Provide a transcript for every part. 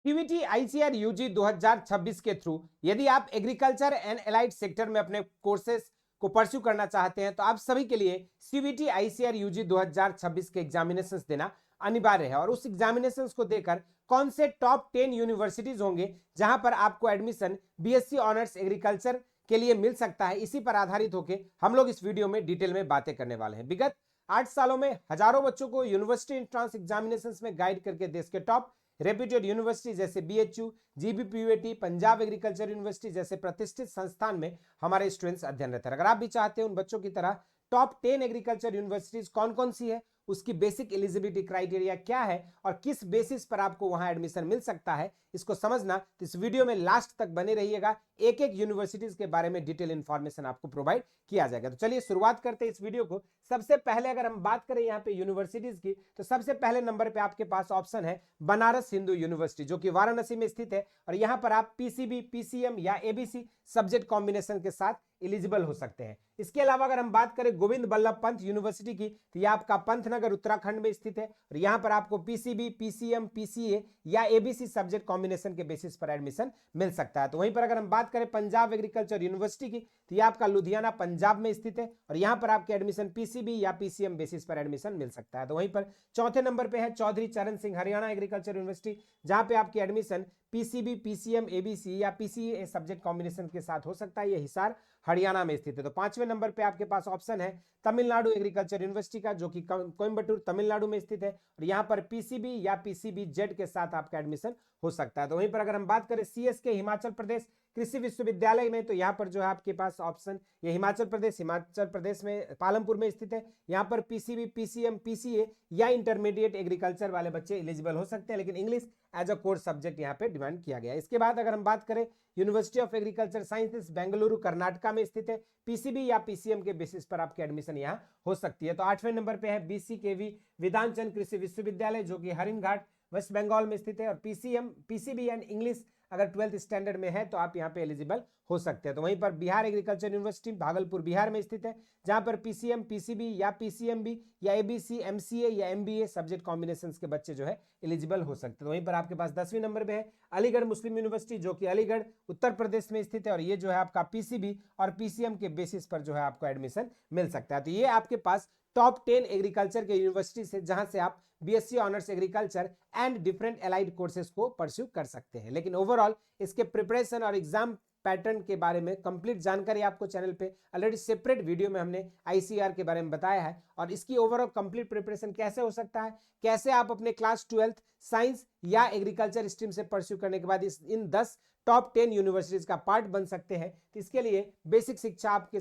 CVT ICR UG 2026 के through यदि आप एग्रीकल्चर एंड एलाइड सेक्टर में अपने कोर्सेज को परस्यू करना चाहते हैं तो आप सभी के लिए सीवीटी आईसीआर यूजी 2026 के एग्जामिनेशंस देना अनिवार्य है। और उस एग्जामिनेशंस को देकर कौन से टॉप 10 यूनिवर्सिटीज होंगे जहां पर आपको एडमिशन बीएससी ऑनर्स एग्रीकल्चर के लिए मिल सकता है, इसी पर आधारित होकर हम लोग इस वीडियो में डिटेल में बातें करने वाले हैं। विगत 8 सालों में हजारों बच्चों को यूनिवर्सिटी एंट्रेंस एग्जामिनेशंस में गाइड करके देश के टॉप रेप्यूटेड यूनिवर्सिटी जैसे बीएचयू, जीबीपीयूटी, पंजाब एग्रीकल्चर यूनिवर्सिटी जैसे प्रतिष्ठित संस्थान में हमारे स्टूडेंट्स अध्ययनरत हैं। अगर आप भी चाहते हैं उन बच्चों की तरह टॉप 10 एग्रीकल्चर यूनिवर्सिटीज कौन कौन सी है, उसकी बेसिक एलिजिबिलिटी क्राइटेरिया क्या है और किस बेसिस पर आपको वहां एडमिशन मिल सकता है, इसको समझना तो इस वीडियो में लास्ट तक बने रहिएगा। एक एक यूनिवर्सिटीज के बारे में डिटेल इंफॉर्मेशन आपको प्रोवाइड किया जाएगा। तो चलिए शुरुआत करते हैं इस वीडियो को। सबसे पहले अगर हम बात करें यहाँ पे यूनिवर्सिटीज की, तो सबसे पहले नंबर पे आपके पास ऑप्शन है बनारस हिंदू यूनिवर्सिटी, जो कि वाराणसी में स्थित है। और यहाँ पर आप पीसीबी, पीसीएम या एबीसी सब्जेक्ट कॉम्बिनेशन के साथ एलिजिबल हो सकते हैं। इसके अलावा अगर हम बात करें गोविंद बल्लभ पंत यूनिवर्सिटी की, तो यह आपका पंतनगर उत्तराखंड में स्थित है और यहां पर आपको पीसीबी, पीसीएम, पीसीए या एबीसी सब्जेक्ट कॉम्बिनेशन के बेसिस पर एडमिशन मिल सकता है। तो वहीं पर अगर हम बात करें पंजाब एग्रीकल्चर यूनिवर्सिटी की, तो यह आपका लुधियाना पंजाब में स्थित है और यहां पर आपके एडमिशन पीसीबी या पीसीएम बेसिस पर एडमिशन मिल सकता है। तो वहीं पर चौथे नंबर पर है चौधरी चरण सिंह हरियाणा एग्रीकल्चर यूनिवर्सिटी, जहां पे आपकी एडमिशन पीसीबी, पीसीएम, एबीसी या पीसीए सब्जेक्ट कॉम्बिनेशन के साथ हो सकता है। यह हिसार हरियाणा में स्थित है। तो पांचवें नंबर पे आपके पास ऑप्शन है तमिलनाडु एग्रीकल्चर यूनिवर्सिटी का, जो कि कोयम्बटूर तमिलनाडु में स्थित है और यहां पर पीसीबी या पीसीबी जेड के साथ आपका एडमिशन हो सकता है। तो वहीं पर अगर हम बात करें सीएसके हिमाचल प्रदेश कृषि विश्वविद्यालय में, तो यहाँ पर जो है आपके पास ऑप्शन ये हिमाचल प्रदेश में पालमपुर में स्थित है। यहाँ पर पीसीबी, पीसीएम, पीसीए या इंटरमीडिएट एग्रीकल्चर वाले बच्चे एलिजिबल हो सकते हैं, लेकिन English as a core subject यहाँ पे डिमांड किया गया है। इसके बाद अगर हम बात करें university of agriculture sciences Bengaluru Karnataka में स्थित है, पीसीबी या पीसीएम के बेसिस पर आपकी एडमिशन यहाँ हो सकती है। तो आठवें नंबर पे है बीसीकेवी विधानचंद कृषि विश्वविद्यालय, जो कि हरिनघाट वेस्ट बंगाल में स्थित है और पीसीएम, पीसीबी एंड इंग्लिश अगर 12th स्टैंडर्ड में है तो आप यहाँ पे एलिजिबल हो सकते हैं। तो वहीं पर बिहार एग्रीकल्चर यूनिवर्सिटी भागलपुर बिहार में स्थित है, जहां पर पीसीएम, पीसीबी या पीसीएमबी या एबीसी, एमसीए या एमबीए सब्जेक्ट कॉम्बिनेशंस के बच्चे जो है एलिजिबल हो सकते हैं। तो वहीं पर आपके पास 10वीं नंबर पे है अलीगढ़ मुस्लिम यूनिवर्सिटी, जो कि अलीगढ़ उत्तर प्रदेश में स्थित है और ये जो है आपका पीसीबी और पीसीएम के बेसिस पर जो है आपको एडमिशन मिल सकता है। तो ये आपके पास टॉप 10 एग्रीकल्चर के यूनिवर्सिटी से जहां से आप BSc honours agriculture and different allied courses को परस्यू कर सकते हैं। लेकिन ओवरऑल इसके प्रिपरेशन और एग्जाम पैटर्न के बारे में कंप्लीट जानकारी आपको चैनल पे ऑलरेडी सेपरेट वीडियो में हमने आईसीआर के बारे में बताया है और इसकी ओवरऑल कंप्लीट प्रिपरेशन कैसे हो सकता है, कैसे आप अपने क्लास 12th साइंस या एग्रीकल्चर स्ट्रीम से परस्यू करने के बाद इन 10 टॉप 10 यूनिवर्सिटीज का पार्ट बन सकते हैं। तो इसके लिए बेसिक शिक्षा आपके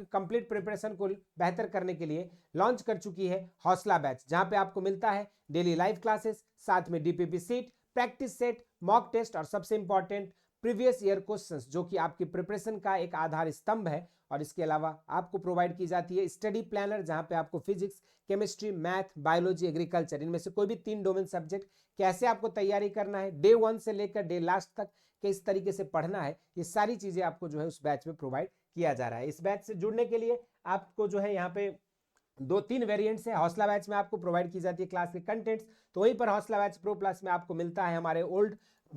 कंप्लीट प्रिपरेशन को बेहतर करने के लिए लॉन्च कर चुकी है हौसला बैच, जहां पे आपको मिलता है डेली लाइव क्लासेस, साथ में DPP sheet, practice set, mock test और सबसे इंपॉर्टेंट प्रीवियस ईयर क्वेश्चंस, जो कि आपकी प्रिपरेशन का एक आधार स्तंभ है। और इसके अलावा आपको प्रोवाइड की जाती है स्टडी प्लानर, जहां पे आपको physics, chemistry, math, biology, agriculture इनमें से कोई भी 3 डोमेन सब्जेक्ट कैसे आपको तैयारी करना है, डे 1 से लेकर डे लास्ट तक किस तरीके से पढ़ना है, ये सारी चीजें आपको जो है उस बैच में प्रोवाइड किया जा रहा है। इस बैच से जुड़ने के लिए आपको जो है यहाँ पे 2-3 वेरिएंट्स है। हौसला बैच में आपको प्रोवाइड की जाती है क्लास के कंटेंट्स, तो वहीं पर हौसला बैच प्रो प्लस में आपको मिलता है हमारे ओल्ड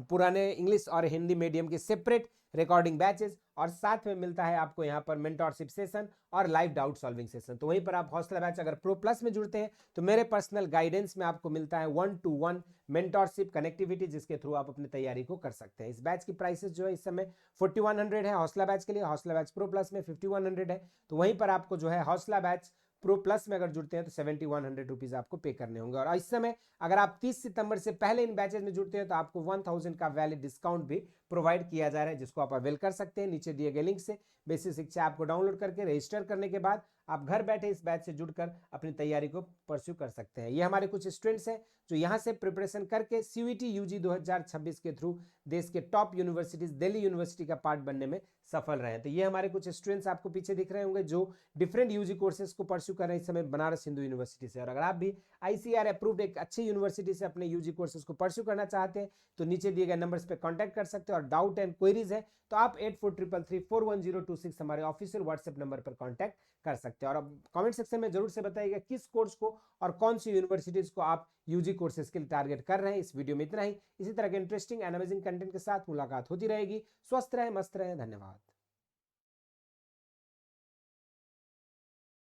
पुराने इंग्लिश और हिंदी मीडियम के सेपरेट रिकॉर्डिंग बैचेस और साथ में मिलता है आपको यहाँ पर मेंटरशिप सेशन और लाइव डाउट सॉल्विंग सेशन। तो वहीं पर आप हौसला बैच अगर प्रो प्लस में जुड़ते हैं तो मेरे पर्सनल गाइडेंस में आपको मिलता है 1-to-1 मेंटरशिप कनेक्टिविटी, जिसके थ्रू आप अपनी तैयारी को कर सकते हैं। इस बैच की प्राइसेस जो है इस समय 4100 है हौसला बैच के लिए, हौसला बैच प्रो प्लस में 5100 है। तो वहीं पर आपको जो है हौसला बैच प्रो प्लस में अगर जुड़ते हैं तो 7100 रुपीज आपको पे करने होंगे। और इस समय अगर आप 30 सितंबर से पहले इन बैचेज में जुड़ते हैं तो आपको 1000 का वैलिड डिस्काउंट भी प्रोवाइड किया जा रहा है, जिसको आप अवेल कर सकते हैं। नीचे दिए गए लिंक से बेसिक शिक्षा आपको डाउनलोड करके रजिस्टर करने के बाद आप घर बैठे इस बैच से जुड़कर अपनी तैयारी को परस्यू कर सकते हैं। ये हमारे कुछ स्टूडेंट्स हैं जो यहाँ से प्रिपरेशन करके सीयूईटी यूजी 2026 के थ्रू देश के टॉप यूनिवर्सिटीज दिल्ली यूनिवर्सिटी का पार्ट बनने में सफल रहे हैं। तो ये हमारे कुछ स्टूडेंट्स आपको पीछे दिख रहे होंगे जो डिफरेंट यूजी कोर्सेज को परस्यू कर रहे हैं इस समय बनारस हिंदू यूनिवर्सिटी से। और अगर आप भी आईसीआर अप्रूव्ड एक अच्छी यूनिवर्सिटी से अपने यूजी कोर्सेज को परस्यू करना चाहते हैं तो नीचे दिए गए नंबर्स पे कांटेक्ट कर सकते हैं। और डाउट एंड क्वेरीज है तो आप 8433341026 हमारे ऑफिशियल व्हाट्सएप नंबर पर कांटेक्ट कर सकते हैं। और अब कमेंट सेक्शन में जरूर से बताइएगा किस कोर्स को और कौन सी यूनिवर्सिटीज को आप यूजी कोर्सेज के लिए टारगेट कर रहे हैं। इस वीडियो में इतना ही। इसी तरह के इंटरेस्टिंग एंड अमेजिंग कंटेंट के साथ मुलाकात होती रहेगी। स्वस्थ रहें, मस्त रहें। धन्यवाद।